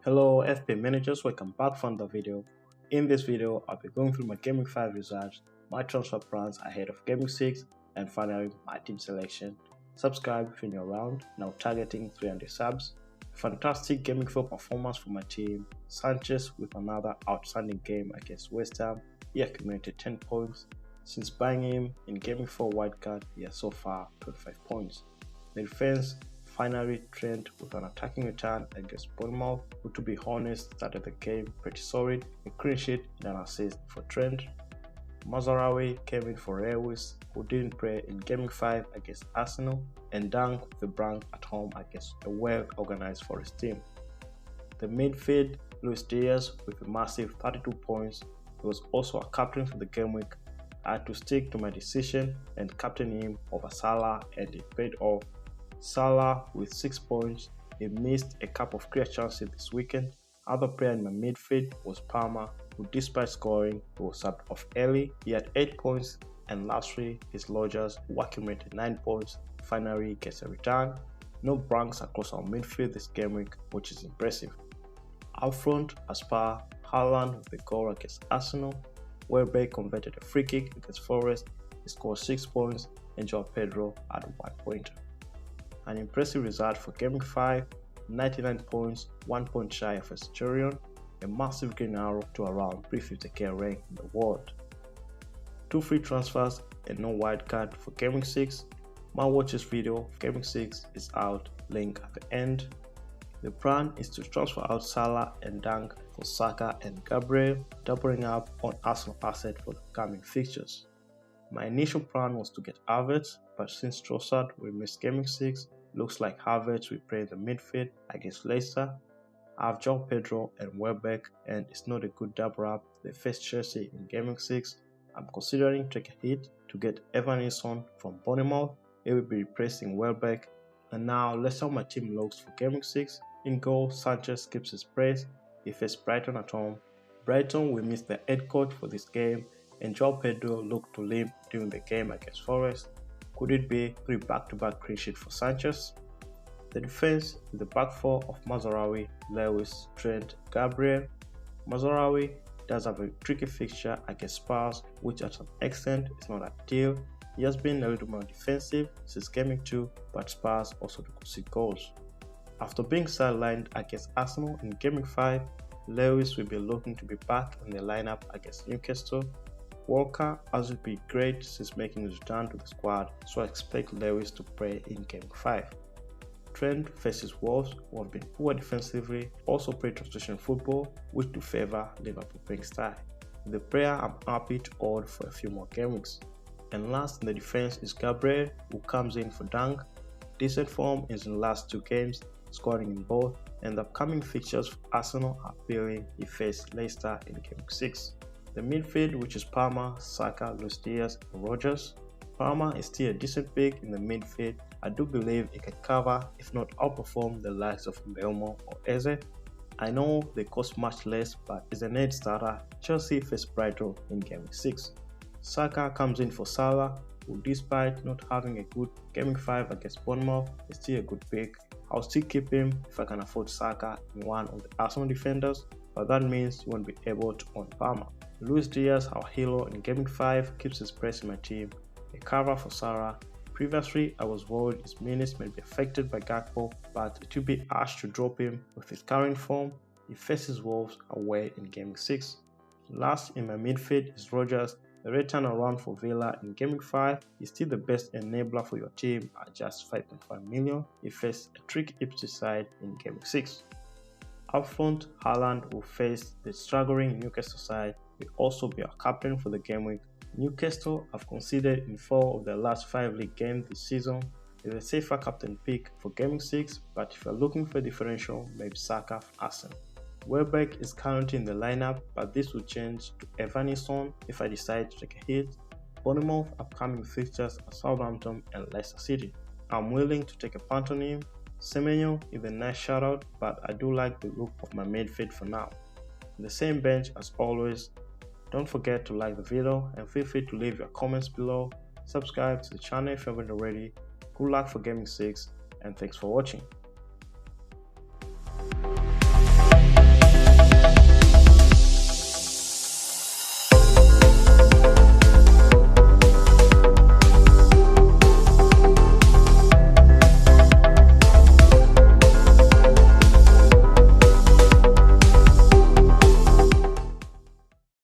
Hello FP managers, welcome back for another video. In this video, I'll be going through my Gameweek 5 results, my transfer plans ahead of Gameweek 6, and finally my team selection. Subscribe if you're new around, now targeting 300 subs. Fantastic Gameweek 4 performance for my team. Sanchez with another outstanding game against West Ham. He accumulated 10 points. Since buying him in Gameweek 4 wildcard, he has so far 25 points. The defense finally Trent with an attacking return against Bournemouth, who to be honest started the game pretty solid, a clean sheet and an assist for Trent. Mazarawi came in for Lewis, who didn't play in Gameweek 5 against Arsenal, and Dunk with the brand at home against a well-organized Forest team. The midfield, 𝐦𝐨𝐬𝐬 with a massive 32 points. He was also a captain for the game week. I had to stick to my decision and captain him over Salah, and it paid off. Salah with 6 points. He missed a couple of clear chances this weekend. Other player in my midfield was Palmer, who despite scoring, he was subbed off early. He had 8 points, and lastly is Rodgers, who accumulated 9 points. Finally gets a return. No blanks across our midfield this game week, which is impressive. Up front, as per Haaland with the goal against Arsenal, Welbeck converted a free kick against Forest. He scored 6 points, and João Pedro had 1 pointer. An impressive result for Gameweek 5, 99 points, 1 point shy of a Centurion, a massive green arrow to around 350k rank in the world. 2 free transfers and no wildcard for Gameweek 6. My watches video for Gameweek 6 is out, link at the end. The plan is to transfer out Salah and Dunk for Saka and Gabriel, doubling up on Arsenal asset for the coming fixtures. My initial plan was to get Havertz, but since Trossard will miss Gameweek 6, looks like Havertz will play in the midfield against Leicester. I have João Pedro and Welbeck, and it's not a good double up. They face Chelsea in Gameweek 6. I'm considering taking a hit to get Evanilson from Bournemouth. He will be replacing Welbeck. And now let's see how my team looks for Gameweek 6. In goal, Sanchez keeps his place. He faces Brighton at home. Brighton will miss their head coach for this game, and João Pedro looked to limp during the game against Forest. Could it be 3 back-to-back clean sheets for Sanchez? The defense is the back 4 of Mazarawi, Lewis, Trent, Gabriel. Mazarawi does have a tricky fixture against Spurs, which at some extent is not ideal. He has been a little more defensive since Gameweek 2, but Spurs also could see goals. After being sidelined against Arsenal in Gameweek 5, Lewis will be looking to be back in the lineup against Newcastle. Walker has been great since making his return to the squad, so I expect Lewis to play in Gameweek 5. Trent faces Wolves, who have been poor defensively, also play transition football, which do favour Liverpool playing style. The player I'm happy to hold for a few more game weeks. And last in the defense is Gabriel, who comes in for Dunk. Decent form is in the last 2 games, scoring in both, and the upcoming fixtures for Arsenal are appealing. He faced Leicester in Gameweek 6. The midfield, which is Palmer, Saka, 𝐦𝐨𝐬𝐬, and Rodgers. Palmer is still a decent pick in the midfield. I do believe he can cover, if not outperform, the likes of 𝐦𝐨𝐬𝐬 or 𝐦𝐥𝐤. I know they cost much less, but is an edge starter. Chelsea face Brighton in Gameweek 6. Saka comes in for Salah, who despite not having a good Gameweek 5 against Bournemouth, is still a good pick. I'll still keep him if I can afford Saka in one of the Arsenal defenders, but that means you won't be able to own Palmer. 𝐦𝐨𝐬𝐬, our hero in Gameweek 5, keeps his place in my team. A cover for Salah. Previously, I was worried his minutes may be affected by 𝐥𝐤𝐤, but it will be harsh to drop him with his current form. He faces Wolves away in Gameweek 6. Last in my midfield is Rodgers. The red turnaround for Villa in Gameweek 5 is still the best enabler for your team at just 5.5 million. He faced a tricky Ipswich side in Gameweek 6. Up front, Haaland will face the struggling Newcastle side. Will also be our captain for the game week. Newcastle have conceded in 4 of their last 5 league games this season. Is a safer captain pick for Gameweek 6, but if you're looking for a differential, maybe Saka for Arsenal. Welbeck is currently in the lineup, but this will change to Evanilson if I decide to take a hit. Bournemouth upcoming fixtures are Southampton and Leicester City. I'm willing to take a punt on him. Semenyo is a nice shoutout, but I do like the look of my midfield for now. The same bench as always. Don't forget to like the video and feel free to leave your comments below. Subscribe to the channel if you haven't already. Good luck for Gameweek 6 and thanks for watching.